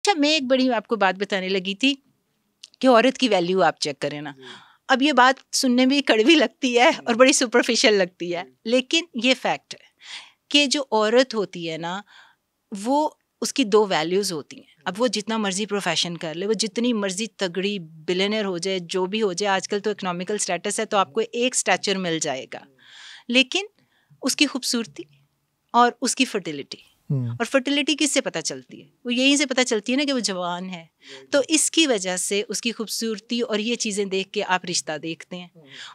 अच्छा, मैं एक बड़ी आपको बात बताने लगी थी कि औरत की वैल्यू आप चेक करें ना। अब ये बात सुनने में कड़वी लगती है और बड़ी सुपरफिशियल लगती है, लेकिन ये फैक्ट है कि जो औरत होती है ना, वो उसकी दो वैल्यूज़ होती हैं। अब वो जितना मर्जी प्रोफेशन कर ले, वो जितनी मर्जी तगड़ी बिलियनर हो जाए, जो भी हो जाए, आजकल तो इकोनॉमिकल स्टेटस है तो आपको एक स्टैचर मिल जाएगा, लेकिन उसकी खूबसूरती और उसकी फर्टिलिटी, और फर्टिलिटी किससे पता चलती है? वो यहीं से पता चलती है ना कि वो जवान है। तो इसकी वजह से उसकी खूबसूरती और ये चीज़ें देख के आप रिश्ता देखते हैं।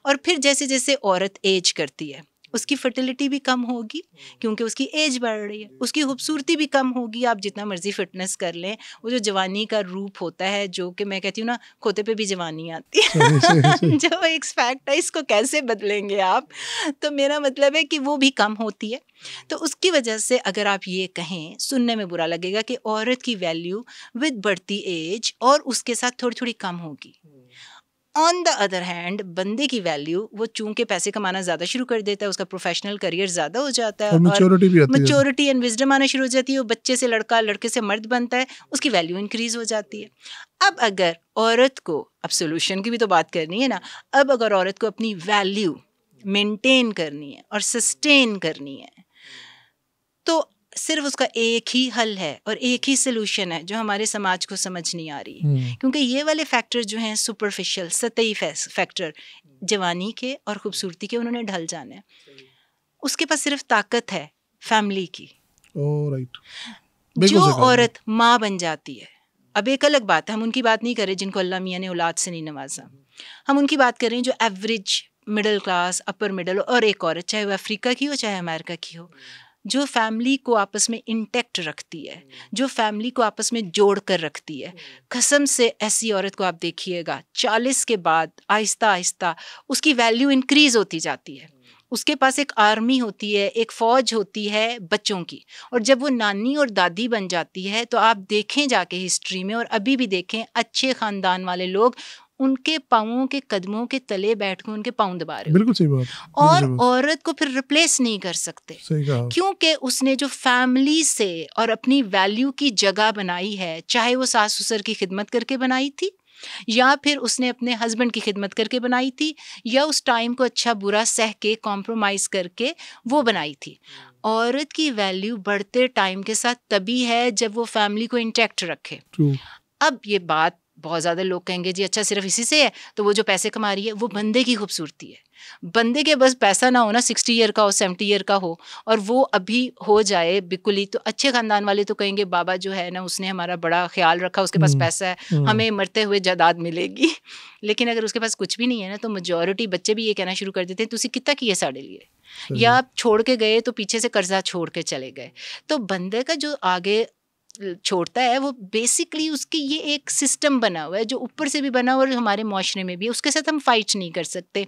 और फिर जैसे जैसे औरत एज करती है, उसकी फर्टिलिटी भी कम होगी क्योंकि उसकी एज बढ़ रही है, उसकी खूबसूरती भी कम होगी। आप जितना मर्जी फिटनेस कर लें, वो जो जवानी का रूप होता है, जो कि मैं कहती हूँ ना, खोते पे भी जवानी आती है जो एक फैक्ट है, इसको कैसे बदलेंगे आप? तो मेरा मतलब है कि वो भी कम होती है। तो उसकी वजह से अगर आप ये कहें, सुनने में बुरा लगेगा कि औरत की वैल्यू विद बढ़ती एज और उसके साथ थोड़ी थोड़ी कम होगी। ऑन द अदर हैंड, बंदे की वैल्यू, वो चूंकि पैसे कमाना ज़्यादा शुरू कर देता है, उसका प्रोफेशनल करियर ज़्यादा हो जाता है और मैच्योरिटी एंड विजडम आना शुरू हो जाती है, वो बच्चे से लड़का, लड़के से मर्द बनता है, उसकी वैल्यू इंक्रीज हो जाती है। अब अगर औरत को, अब सोल्यूशन की भी तो बात करनी है ना, अब अगर औरत को अपनी वैल्यू मेंटेन करनी है और सस्टेन करनी है, तो सिर्फ उसका एक ही हल है और एक ही सोल्यूशन है जो हमारे समाज को समझ नहीं आ रही है। क्योंकि ये वाले फैक्टर जो हैं सुपरफिशियल, सतही फैक्टर, जवानी के और खूबसूरती के, उन्होंने ढल जाना है। उसके पास सिर्फ ताकत है फैमिली की। जो औरत माँ बन जाती है, अब एक अलग बात है, हम उनकी बात नहीं कर रहे जिनको अल्लाह मियाँ ने औलाद से नहीं नवाजा, हम उनकी बात कर रहे हैं जो average middle class, upper middle, और एक औरत, चाहे वो अफ्रीका की हो चाहे अमेरिका की हो, जो फैमिली को आपस में इंटैक्ट रखती है, जो फैमिली को आपस में जोड़ कर रखती है। कसम से ऐसी औरत को आप देखिएगा 40 के बाद आहिस्ता आहिस्ता उसकी वैल्यू इंक्रीज होती जाती है। उसके पास एक आर्मी होती है, एक फौज होती है बच्चों की, और जब वो नानी और दादी बन जाती है तो आप देखें जाके हिस्ट्री में, और अभी भी देखें, अच्छे खानदान वाले लोग उनके पाँवों के कदमों के तले बैठ कर उनके पाँव दबा रहे। बिल्कुल सही बात। और औरत को फिर रिप्लेस नहीं कर सकते, क्योंकि उसने जो फैमिली से और अपनी वैल्यू की जगह बनाई है, चाहे वो सास ससुर की खिदमत करके बनाई थी, या फिर उसने अपने हस्बैंड की खिदमत करके बनाई थी, या उस टाइम को अच्छा बुरा सह के कॉम्प्रोमाइज़ करके वो बनाई थी। औरत की वैल्यू बढ़ते टाइम के साथ तभी है जब वो फैमिली को इंटैक्ट रखे। अब ये बात बहुत ज़्यादा लोग कहेंगे जी अच्छा सिर्फ इसी से है, तो वो जो पैसे कमा रही है वो बंदे की खूबसूरती है। बंदे के बस पैसा ना हो ना, 60 ईयर का हो, 70 ईयर का हो, और वो अभी हो जाए बिल्कुल ही, तो अच्छे खानदान वाले तो कहेंगे बाबा जो है ना उसने हमारा बड़ा ख्याल रखा, उसके पास पैसा है, हमें मरते हुए जायदाद मिलेगी। लेकिन अगर उसके पास कुछ भी नहीं है ना, तो मेजॉरिटी बच्चे भी ये कहना शुरू कर देते हैं तुसी कितना किए साढ़े लिए, या आप छोड़ के गए तो पीछे से कर्जा छोड़ के चले गए। तो बंदे का जो आगे छोड़ता है वो बेसिकली उसकी ये एक सिस्टम बना हुआ है जो ऊपर से भी बना हुआ है और हमारे माशरे में भी है, उसके साथ हम फाइट नहीं कर सकते।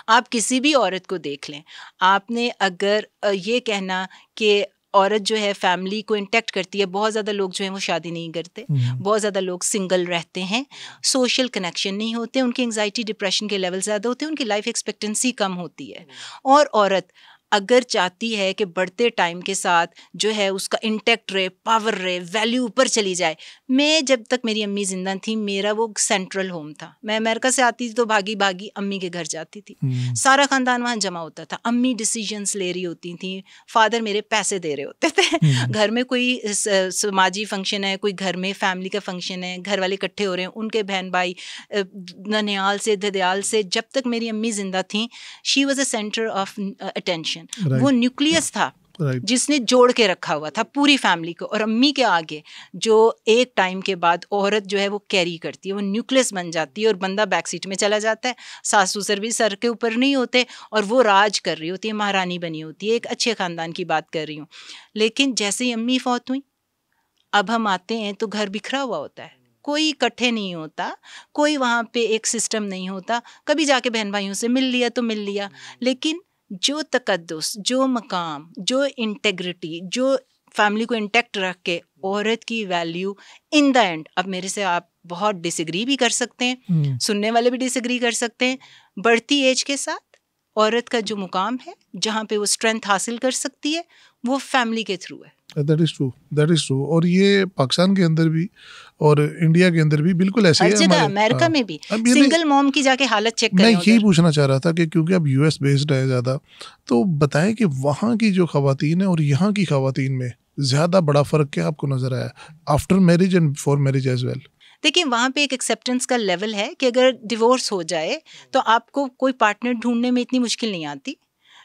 आप किसी भी औरत को देख लें, आपने अगर ये कहना कि औरत जो है फैमिली को इंटैक्ट करती है, बहुत ज़्यादा लोग जो हैं वो शादी नहीं करते, बहुत ज़्यादा लोग सिंगल रहते हैं, सोशल कनेक्शन नहीं होते, उनकी एंजाइटी डिप्रेशन के लेवल ज़्यादा होते हैं, उनकी लाइफ एक्सपेक्टेंसी कम होती है। और औरत अगर चाहती है कि बढ़ते टाइम के साथ जो है उसका इंटैक्ट रहे, पावर रहे, वैल्यू ऊपर चली जाए। मैं जब तक मेरी अम्मी जिंदा थी, मेरा वो सेंट्रल होम था। मैं अमेरिका से आती थी तो भागी भागी अम्मी के घर जाती थी, सारा खानदान वहाँ जमा होता था, अम्मी डिसीजंस ले रही होती थी, फादर मेरे पैसे दे रहे होते थे। घर में कोई समाजी फंक्शन है, कोई घर में फैमिली का फंक्शन है, घर वाले इकट्ठे हो रहे हैं, उनके बहन भाई ननिहाल से धदियाल से, जब तक मेरी अम्मी जिंदा थी, she was a centre of attention. वो न्यूक्लियस था जिसने जोड़ के रखा हुआ था पूरी फैमिली को। और अम्मी के आगे जो एक टाइम के बाद औरत जो है वो कैरी करती है, वो न्यूक्लियस बन जाती है, और बंदा बैक सीट में चला जाता है, सास ससुर भी सर के ऊपर नहीं होते, और वो राज कर रही होती है, महारानी बनी होती है। एक अच्छे खानदान की बात कर रही हूँ। लेकिन जैसे ही अम्मी फौत हुई, अब हम आते हैं तो घर बिखरा हुआ होता है, कोई इकट्ठे नहीं होता, कोई वहाँ पे एक सिस्टम नहीं होता। कभी जाके बहन भाइयों से मिल लिया तो मिल लिया, लेकिन जो तकद्दुस, जो मकाम, जो इंटेग्रिटी, जो फैमिली को इंटैक्ट रख के औरत की वैल्यू इन द एंड, अब मेरे से आप बहुत डिसएग्री भी कर सकते हैं, सुनने वाले भी डिसएग्री कर सकते हैं, बढ़ती एज के साथ औरत का जो मुकाम है, जहाँ पे वो स्ट्रेंथ हासिल कर सकती है, वो फैमिली के थ्रू है। That is true. और ये पाकिस्तान के अंदर भी और इंडिया के अंदर भी बिल्कुल ऐसे है, हर जगह, अमेरिका में भी सिंगल मॉम की जाके हालत चेक करें। मैं यही पूछना चाह रहा था कि क्योंकि अब यूएस बेस्ड है ज़्यादा, तो बताएं कि वहाँ की जो खवातीन है और यहाँ की खवातीन में ज़्यादा बड़ा फ़र्क क्या आपको नज़र आया after marriage and before marriage as well? देखिए, वहाँ पे एक एक्सेप्टेंस का लेवल है कि अगर डिवोर्स हो जाए तो आपको कोई पार्टनर ढूंढने में इतनी मुश्किल नहीं आती।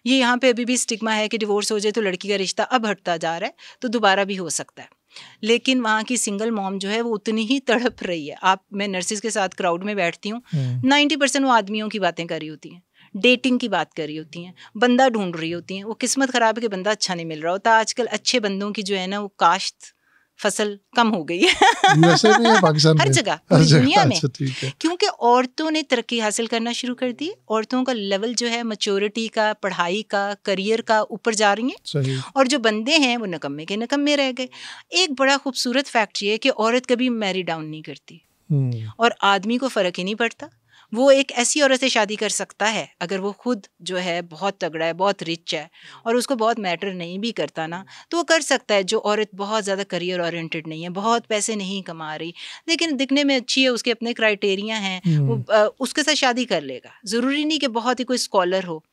ये यहाँ पे अभी भी स्टिग्मा है कि डिवोर्स हो जाए तो लड़की का रिश्ता अब हटता जा रहा है, तो दोबारा भी हो सकता है। लेकिन वहाँ की सिंगल मॉम जो है वो उतनी ही तड़प रही है। मैं नर्सिस के साथ क्राउड में बैठती हूँ, 90% वो आदमियों की बातें कर रही होती हैं, डेटिंग की बात कर रही होती हैं, बंदा ढूंढ रही होती हैं। वो किस्मत खराब है कि बंदा अच्छा नहीं मिल रहा होता। आजकल अच्छे बंदों की जो है ना वो काश्त फसल कम हो गई है पाकिस्तान हर जगह, पूरी दुनिया में। अच्छा, क्योंकि औरतों ने तरक्की हासिल करना शुरू कर दी। औरतों का लेवल जो है मैच्योरिटी का, पढ़ाई का, करियर का ऊपर जा रही हैं। और जो बंदे हैं वो नकम्मे के नकम्मे रह गए। एक बड़ा खूबसूरत फैक्ट ये है कि औरत कभी मैरी डाउन नहीं करती और आदमी को फर्क ही नहीं पड़ता। वो एक ऐसी औरत से शादी कर सकता है अगर वो खुद जो है बहुत तगड़ा है, बहुत रिच है और उसको बहुत मैटर नहीं भी करता ना, तो वो कर सकता है। जो औरत बहुत ज़्यादा करियर ओरिएंटेड नहीं है, बहुत पैसे नहीं कमा रही, लेकिन दिखने में अच्छी है, उसके अपने क्राइटेरिया हैं, वो उसके साथ शादी कर लेगा। ज़रूरी नहीं कि बहुत ही कोई स्कॉलर हो।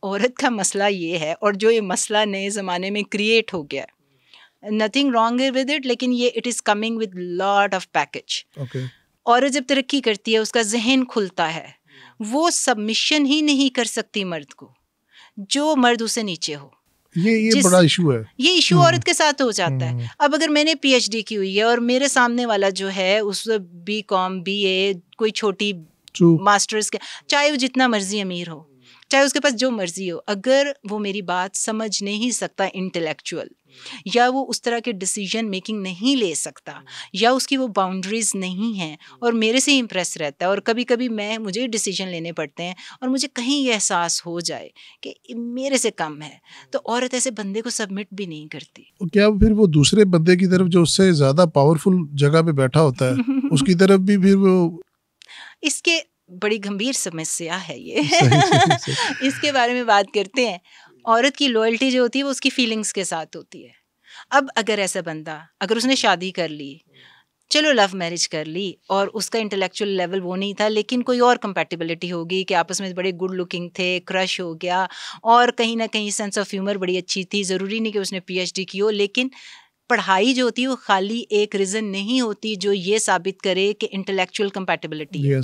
औरत का मसला ये है, और जो ये मसला नए ज़माने में क्रिएट हो गया है, नथिंग रॉन्ग विद इट, लेकिन ये it is coming with lot of package. औरत जब तरक्की करती है, उसका जहन खुलता है, वो सबमिशन ही नहीं कर सकती मर्द को, जो मर्द उसे नीचे हो। ये बड़ा इशू है। ये इशू औरत के साथ हो जाता है। अब अगर मैंने पीएचडी की हुई है और मेरे सामने वाला जो है उस बीकॉम, बीए, कोई छोटी मास्टर्स के, चाहे वो जितना मर्जी अमीर हो, चाहे उसके पास जो मर्जी हो, अगर वो मेरी बात समझ नहीं सकता इंटेलेक्चुअल, या वो उस तरह के डिसीजन मेकिंग नहीं ले सकता, या उसकी वो बाउंड्रीज नहीं हैं, और मेरे से इम्प्रेस रहता है, और कभी कभी मुझे डिसीजन लेने पड़ते हैं और मुझे कहीं ये एहसास हो जाए कि मेरे से कम है, तो औरत ऐसे बंदे को सबमिट भी नहीं करती। क्या फिर वो दूसरे बंदे की तरफ जो उससे ज़्यादा पावरफुल जगह पे बैठा होता है उसकी तरफ भी फिर वो, इसके बड़ी गंभीर समस्या है ये सही। इसके बारे में बात करते हैं। औरत की लॉयल्टी जो होती है वो उसकी फीलिंग्स के साथ होती है। अब अगर ऐसा बंदा, अगर उसने शादी कर ली, चलो लव मैरिज कर ली, और उसका इंटेलेक्चुअल लेवल वो नहीं था, लेकिन कोई और कंपैटिबिलिटी होगी कि आपस में बड़े गुड लुकिंग थे, क्रश हो गया, और कहीं ना कहीं सेंस ऑफ ह्यूमर बड़ी अच्छी थी। ज़रूरी नहीं कि उसने पीएचडी की हो, लेकिन पढ़ाई जो होती है वो खाली एक रीज़न नहीं होती जो ये साबित करे कि इंटेलेक्चुअल कंपैटिबिलिटी है।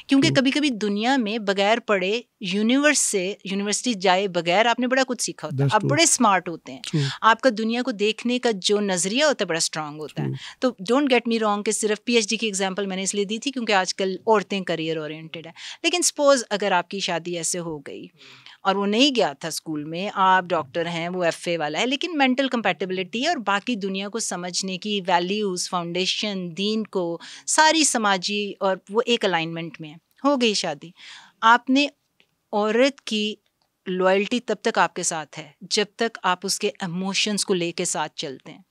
क्योंकि कभी कभी दुनिया में बगैर पढ़े यूनिवर्सिटी जाए बगैर आपने बड़ा कुछ सीखा होता है, आप बड़े स्मार्ट होते हैं, आपका दुनिया को देखने का जो नज़रिया होता है बड़ा स्ट्रांग होता है। तो डोंट गेट मी रॉन्ग कि सिर्फ पीएचडी की एग्जांपल मैंने इसलिए दी थी क्योंकि आजकल औरतें करियर ओरिएंटेड है। लेकिन सपोज अगर आपकी शादी ऐसे हो गई और वो नहीं गया था स्कूल में, आप डॉक्टर हैं, वो एफए वाला है, लेकिन मेंटल कंपैटिबिलिटी है और बाकी दुनिया को समझने की वैल्यूज़, फाउंडेशन, दीन को, सारी समाजी, और वो एक अलाइनमेंट में हो गई शादी। आपने औरत की लॉयल्टी तब तक आपके साथ है जब तक आप उसके इमोशंस को लेके साथ चलते हैं।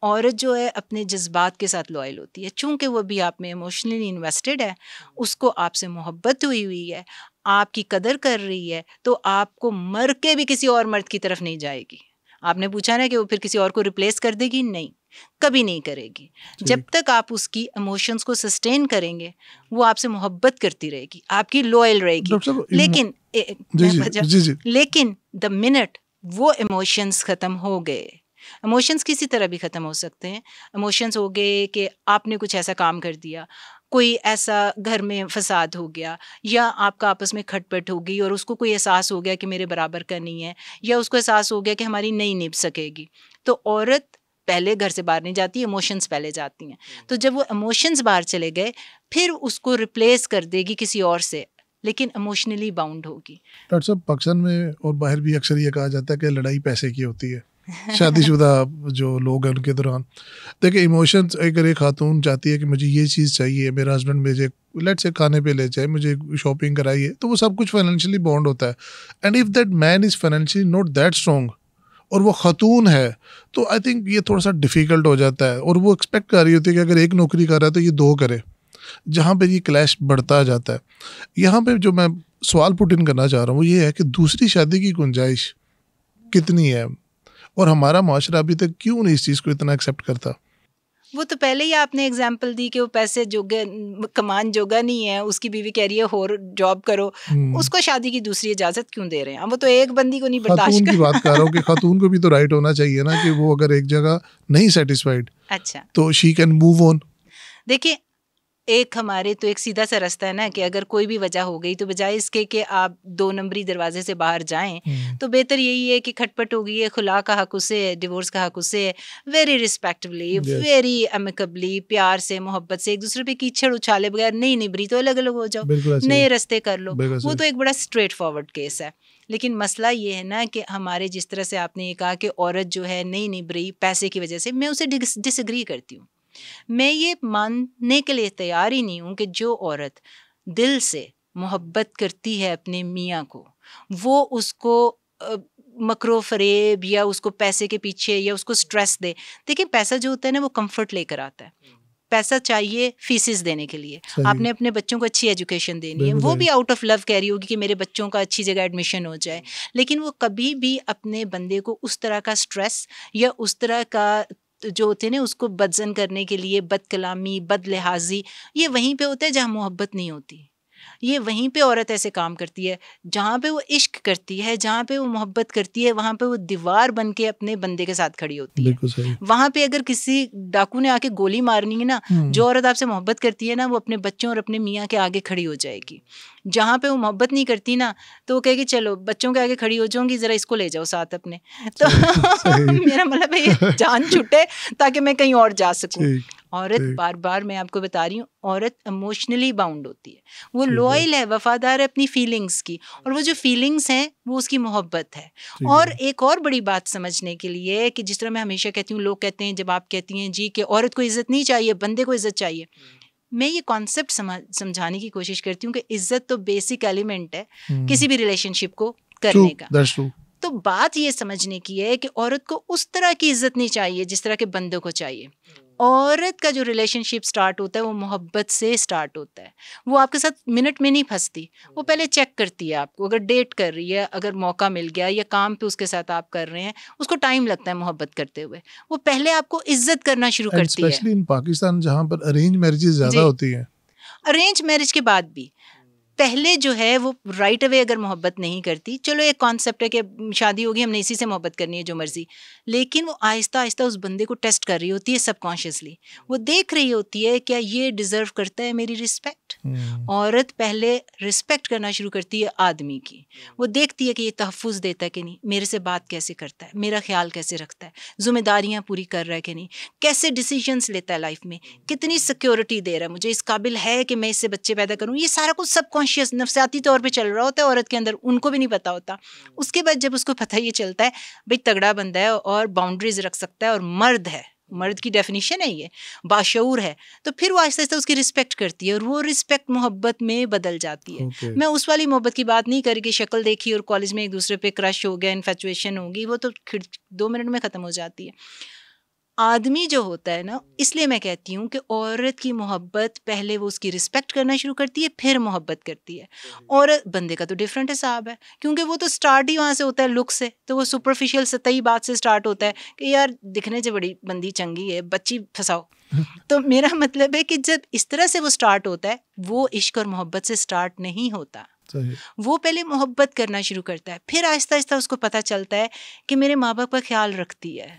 औरत जो है अपने जज्बात के साथ लॉयल होती है, चूंकि वो भी आप में इमोशनली इन्वेस्टेड है, उसको आपसे मोहब्बत हुई है, आपकी कदर कर रही है, तो आपको मर के भी किसी और मर्द की तरफ नहीं जाएगी। आपने पूछा ना कि वो फिर किसी और को रिप्लेस कर देगी, नहीं, कभी नहीं करेगी। जब तक आप उसकी इमोशंस को सस्टेन करेंगे, वो आपसे मोहब्बत करती रहेगी, आपकी लॉयल रहेगी। लेकिन द मिनट वो इमोशंस खत्म हो गए, इमोशंस किसी तरह भी ख़त्म हो सकते हैं। इमोशंस हो गए कि आपने कुछ ऐसा काम कर दिया, कोई ऐसा घर में फसाद हो गया, या आपका आपस में खटपट हो गई और उसको कोई एहसास हो गया कि मेरे बराबर का नहीं है, या उसको एहसास हो गया कि हमारी नहीं निभ सकेगी, तो औरत पहले घर से बाहर नहीं जाती, इमोशंस पहले जाती हैं। तो जब वो इमोशंस बाहर चले गए, फिर उसको रिप्लेस कर देगी किसी और से, लेकिन इमोशनली बाउंड होगी। डॉक्टर साहब, पाकिस्तान में और बाहर भी अक्सर ये कहा जाता है कि लड़ाई पैसे की होती है शादीशुदा जो लोग हैं उनके दौरान। देखिए, इमोशंस, अगर एक खातून चाहती है कि मुझे ये चीज़ चाहिए, मेरा हस्बैंड मुझे लेट से खाने पे ले जाए, मुझे शॉपिंग कराइए, तो वो सब कुछ फाइनेंशियली बॉन्ड होता है। And if that man is financially not that strong और वो खातून है, तो आई थिंक ये थोड़ा सा डिफ़िकल्ट हो जाता है। और वो एक्सपेक्ट कर रही होती है कि अगर एक नौकरी कर रहा है तो ये दो करे, जहाँ पे ये क्लैश बढ़ता जाता है। यहाँ पे जो मैं सवाल पुट इन करना चाह रहा हूँ वो ये है कि दूसरी शादी की गुंजाइश कितनी है, और हमारा माशरा अभी तक क्यों नहीं इस चीज़ को इतना एक्सेप्ट करता? वो तो पहले ही आपने एग्जाम्पल दी कि वो पैसे जोगा कमान जोगा नहीं है, उसकी बीवी कह रही है और जॉब करो, उसको शादी की दूसरी इजाजत क्यों दे रहे हैं? वो तो एक बंदी को नहीं बर्दाश्त खातून की बात कर रहा हूँ कि खातून को भी तो राइट होना चाहिए ना कि वो अगर एक जगह नहीं सेटिस्फाइड, अच्छा, तो शी कैन मूव ऑन। देखिए, एक हमारे तो एक सीधा सा रास्ता है ना कि अगर कोई भी वजह हो गई तो बजाय इसके कि आप 2 नंबरी दरवाजे से बाहर जाएं, तो बेहतर यही है कि खटपट हो गई है, खुला का हक उसे है, डिवोर्स का हक उसे है, वेरी रिस्पेक्टिवली, वेरी अमिकबली, प्यार से, मोहब्बत से, एक दूसरे पे कीचड़ उछाले बगैर, नहीं निभरी तो अलग अलग हो जाओ, नए रास्ते कर लो। वो तो एक बड़ा स्ट्रेट फॉरवर्ड केस है। लेकिन मसला ये है ना कि हमारे, जिस तरह से आपने ये कहा कि औरत जो है नहीं निभरी पैसे की वजह से, मैं उसे डिसएग्री करती हूँ। मैं ये मानने के लिए तैयार ही नहीं हूँ कि जो औरत दिल से मोहब्बत करती है अपने मियाँ को, वो उसको मकरो फरेब या उसको पैसे के पीछे या उसको स्ट्रेस दे। देखिए, पैसा जो होता है ना वो कंफर्ट लेकर आता है। पैसा चाहिए फीसिस देने के लिए, आपने अपने बच्चों को अच्छी एजुकेशन देनी है, वो भी आउट ऑफ लव कह रही होगी कि मेरे बच्चों का अच्छी जगह एडमिशन हो जाए, लेकिन वो कभी भी अपने बंदे को उस तरह का स्ट्रेस या उस तरह का जो होते हैं ना उसको बदजन करने के लिए, बदकलामी, बदलिहाजी, ये वहीं पे होता है जहाँ मोहब्बत नहीं होती। ये वहीं पे औरत ऐसे काम करती है, जहाँ पे वो इश्क करती है, जहाँ पे वो मोहब्बत करती है, वहाँ पे वो दीवार बन के अपने बंदे के साथ खड़ी होती है। वहाँ पे अगर किसी डाकू ने आके गोली मारनी है ना, जो औरत आपसे मोहब्बत करती है ना, वो अपने बच्चों और अपने मियाँ के आगे खड़ी हो जाएगी। जहाँ पे वो मोहब्बत नहीं करती ना, तो वो कहेगी चलो बच्चों के आगे खड़ी हो जाऊंगी, जरा इसको ले जाओ साथ अपने, तो मेरा मतलब है ये जान छूटे ताकि मैं कहीं और जा सकूं। औरत, बार बार मैं आपको बता रही हूँ, औरत इमोशनली बाउंड होती है, वो लॉयल है, वफादार है अपनी फीलिंग्स की, और वो जो फीलिंग्स हैं वो उसकी मोहब्बत है। और एक और बड़ी बात समझने के लिए कि जिस तरह मैं हमेशा कहती हूँ, लोग कहते हैं जब आप कहती हैं जी कि औरत को इज्जत नहीं चाहिए, बंदे को इज्जत चाहिए, मैं ये कॉन्सेप्ट समझाने की कोशिश करती हूँ कि इज्जत तो बेसिक एलिमेंट है किसी भी रिलेशनशिप को करने का। तो बात ये समझने की है कि औरत को उस तरह की इज्जत नहीं चाहिए जिस तरह के बंदों को चाहिए। औरत का जो रिलेशनशिप स्टार्ट होता है वो मोहब्बत से स्टार्ट होता है। वो आपके साथ मिनट में नहीं फंसती, वो पहले चेक करती है आपको, अगर डेट कर रही है, अगर मौका मिल गया या काम पे उसके साथ आप कर रहे हैं, उसको टाइम लगता है मोहब्बत करते हुए, वो पहले आपको इज्जत करना शुरू करती है। स्पेशली इन पाकिस्तान जहाँ पर अरेंज मैरिजेस ज़्यादा होती हैं। अरेंज मैरिज के बाद भी पहले जो है वो राइट अवे अगर मोहब्बत नहीं करती, चलो एक कॉन्सेप्ट है कि शादी होगी हमने इसी से मोहब्बत करनी है जो मर्जी, लेकिन वो आहिस्ता आहिस्ता उस बंदे को टेस्ट कर रही होती है सबकॉन्शियसली। वो देख रही होती है क्या ये डिजर्व करता है मेरी रिस्पेक्ट। औरत पहले रिस्पेक्ट करना शुरू करती है आदमी की, वो देखती है कि ये तहफ़्फ़ुज़ देता है कि नहीं, मेरे से बात कैसे करता है, मेरा ख्याल कैसे रखता है, जिम्मेदारियाँ पूरी कर रहा है कि नहीं, कैसे डिसीजंस लेता है लाइफ में, कितनी सिक्योरिटी दे रहा है मुझे, इस काबिल है कि मैं इससे बच्चे पैदा करूँ। ये सारा कुछ सबकॉन्शियस नफसियाती तौर पे चल रहा होता है औरत के अंदर, उनको भी नहीं पता होता। उसके बाद जब उसको पता ये चलता है भाई तगड़ा बंदा है और बाउंड्रीज रख सकता है और मर्द है, मर्द की डेफिनेशन है ये, बाशऊर है, तो फिर वो आहिस्ता आहिस्ता उसकी रिस्पेक्ट करती है और वो रिस्पेक्ट मोहब्बत में बदल जाती है। मैं उस वाली मोहब्बत की बात नहीं कर कि शक्ल देखी और कॉलेज में एक दूसरे पे क्रश हो गया, इन्फैचुएशन होगी, वो तो 2 मिनट में ख़त्म हो जाती है। आदमी जो होता है ना, इसलिए मैं कहती हूँ कि औरत की मोहब्बत पहले वो उसकी रिस्पेक्ट करना शुरू करती है, फिर मोहब्बत करती है। और बंदे का तो डिफरेंट हिसाब है, क्योंकि वो तो स्टार्ट ही वहाँ से होता है लुक से, तो वो सुपरफिशियल सतही बात से स्टार्ट होता है कि यार दिखने से बड़ी बंदी चंगी है, बच्ची फंसाओ। तो मेरा मतलब है कि जब इस तरह से वो स्टार्ट होता है, वो इश्क और मोहब्बत से स्टार्ट नहीं होता। वो पहले मोहब्बत करना शुरू करता है, फिर आहिस्ता आहिस्ता उसको पता चलता है कि मेरे माँ बाप का ख्याल रखती है।